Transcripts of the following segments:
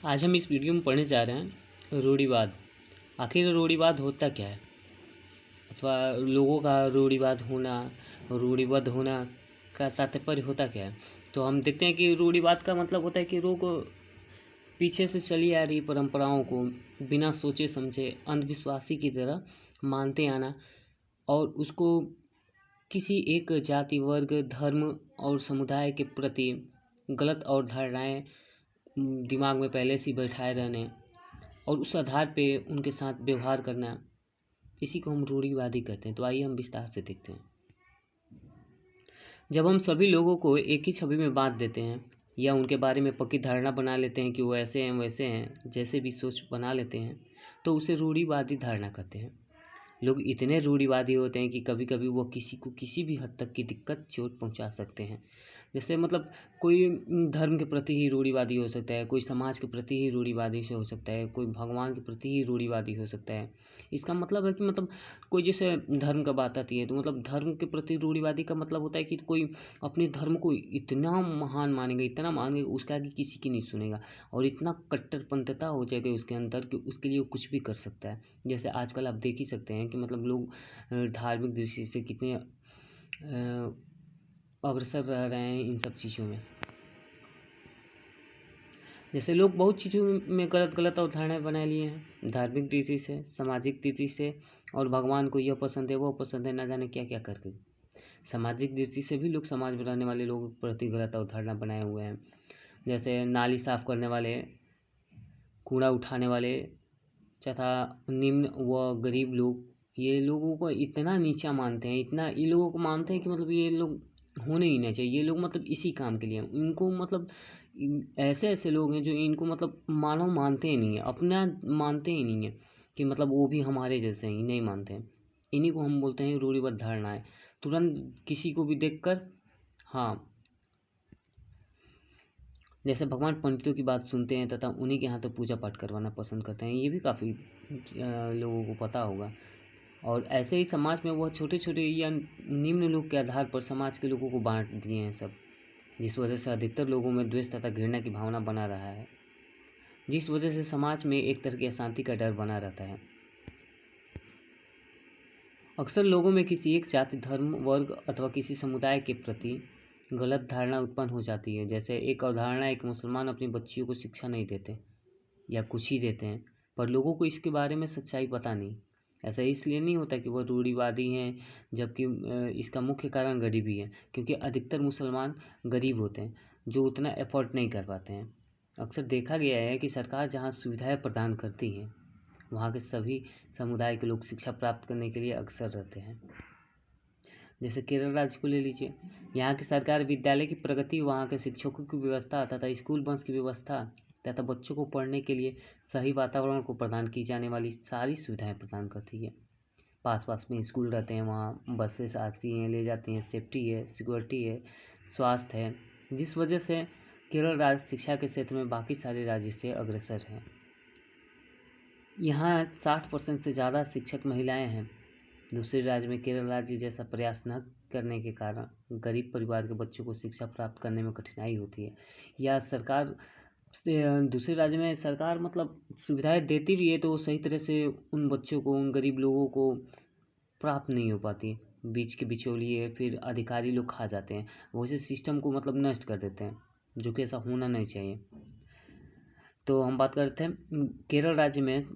आज हम इस वीडियो में पढ़ने जा रहे हैं रूढ़िवाद। आखिर रूढ़िवाद होता क्या है, अथवा लोगों का रूढ़िबद्ध होना का तात्पर्य होता क्या है। तो हम देखते हैं कि रूढ़िवाद का मतलब होता है कि लोग पीछे से चली आ रही परंपराओं को बिना सोचे समझे अंधविश्वासी की तरह मानते आना और उसको किसी एक जाति, वर्ग, धर्म और समुदाय के प्रति गलत और धारणाएं दिमाग में पहले से ही बैठाए रहने और उस आधार पे उनके साथ व्यवहार करना, इसी को हम रूढ़िवादी कहते हैं। तो आइए हम विस्तार से देखते हैं। जब हम सभी लोगों को एक ही छवि में बांट देते हैं या उनके बारे में पक्की धारणा बना लेते हैं कि वो ऐसे हैं वैसे हैं, जैसे भी सोच बना लेते हैं, तो उसे रूढ़िवादी धारणा कहते हैं। लोग इतने रूढ़िवादी होते हैं कि कभी कभी वो किसी को किसी भी हद तक की दिक्कत, चोट पहुंचा सकते हैं। जैसे मतलब कोई धर्म के प्रति ही रूढ़िवादी हो सकता है, कोई समाज के प्रति ही रूढ़िवादी से हो सकता है, कोई भगवान के प्रति ही रूढ़िवादी हो सकता है। इसका मतलब है कि मतलब कोई जैसे धर्म का बात आती है तो मतलब धर्म के प्रति रूढ़िवादी का मतलब होता है कि कोई अपने धर्म को इतना महान मानेगा, इतना मानेगा, उसके आगे किसी की नहीं सुनेगा और इतना कट्टरपंथता हो जाएगा उसके अंदर कि उसके लिए वो कुछ भी कर सकता है। जैसे आजकल आप देख ही सकते हैं कि मतलब लोग धार्मिक दृष्टि से कितने अग्रसर रह रहे हैं इन सब चीज़ों में। जैसे लोग बहुत चीज़ों में गलत अवधारणाएं बना लिए हैं, धार्मिक दृष्टि से, सामाजिक दृष्टि से, और भगवान को यह पसंद है वो पसंद है, ना जाने क्या क्या करके। सामाजिक दृष्टि से भी लोग समाज में रहने वाले लोगों के प्रति गलत अवधारणा बनाए हुए हैं। जैसे नाली साफ करने वाले, कूड़ा उठाने वाले तथा निम्न व गरीब लोग, ये लोगों को इतना नीचा मानते हैं, इतना ये लोगों को मानते हैं कि मतलब ये लोग होने ही नहीं चाहिए, ये लोग मतलब इसी काम के लिए इनको मतलब ऐसे ऐसे लोग हैं जो इनको मतलब मानव मानते ही नहीं है, अपना मानते ही नहीं है कि मतलब वो भी हमारे जैसे ही नहीं मानते हैं। इन्हीं को हम बोलते हैं रूढ़िबद्ध धारणाएं। तुरंत किसी को भी देखकर, हाँ, जैसे भगवान पंडितों की बात सुनते हैं तथा उन्हीं के यहाँ तो पूजा पाठ करवाना पसंद करते हैं, ये भी काफ़ी लोगों को पता होगा। और ऐसे ही समाज में वह छोटे छोटे या निम्न लोग के आधार पर समाज के लोगों को बांट दिए हैं सब, जिस वजह से अधिकतर लोगों में द्वेष तथा घृणा की भावना बना रहा है, जिस वजह से समाज में एक तरह की अशांति का डर बना रहता है। अक्सर लोगों में किसी एक जाति, धर्म, वर्ग अथवा किसी समुदाय के प्रति गलत धारणा उत्पन्न हो जाती है। जैसे एक अवधारणा, एक मुसलमान अपनी बच्चियों को शिक्षा नहीं देते या कुछ ही देते हैं, पर लोगों को इसके बारे में सच्चाई पता नहीं। ऐसा इसलिए नहीं होता कि वह रूढ़िवादी हैं, जबकि इसका मुख्य कारण गरीबी है, क्योंकि अधिकतर मुसलमान गरीब होते हैं जो उतना एफर्ट नहीं कर पाते हैं। अक्सर देखा गया है कि सरकार जहाँ सुविधाएं प्रदान करती है वहाँ के सभी समुदाय के लोग शिक्षा प्राप्त करने के लिए अक्सर रहते हैं। जैसे केरल राज्य को ले लीजिए, यहाँ की सरकार विद्यालय की प्रगति, वहाँ के शिक्षकों की व्यवस्था तथा स्कूल बस की व्यवस्था तथा बच्चों को पढ़ने के लिए सही वातावरण को प्रदान की जाने वाली सारी सुविधाएं प्रदान करती है। पास पास में स्कूल रहते हैं, वहाँ बसेस आती हैं, ले जाती हैं, सेफ्टी है, सिक्योरिटी है, स्वास्थ्य है, जिस वजह से केरल राज्य शिक्षा के क्षेत्र में बाकी सारे राज्य से अग्रसर है। यहाँ 60% से ज़्यादा शिक्षक महिलाएं हैं। दूसरे राज्य में केरल राज्य जैसा प्रयास न करने के कारण गरीब परिवार के बच्चों को शिक्षा प्राप्त करने में कठिनाई होती है, या सरकार दूसरे राज्य में सरकार मतलब सुविधाएं देती भी है तो वो सही तरह से उन बच्चों को, उन गरीब लोगों को प्राप्त नहीं हो पाती। बीच के बिचौलिए फिर अधिकारी लोग खा जाते हैं, वो इस सिस्टम को मतलब नष्ट कर देते हैं, जो कि ऐसा होना नहीं चाहिए। तो हम बात करते हैं केरल राज्य में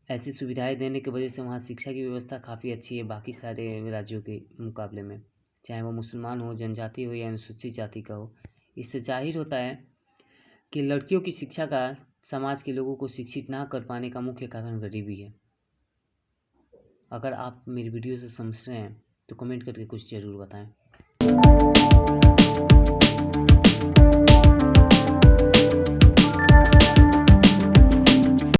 ऐसी सुविधाएं देने की वजह से वहाँ शिक्षा की व्यवस्था काफ़ी अच्छी है बाकी सारे राज्यों के मुकाबले में, चाहे वो मुसलमान हो, जनजाति हो या अनुसूचित जाति का हो। इससे जाहिर होता है कि लड़कियों की शिक्षा का समाज के लोगों को शिक्षित ना कर पाने का मुख्य कारण गरीबी है। अगर आप मेरी वीडियो से समझ रहे हैं तो कमेंट करके कुछ ज़रूर बताएं।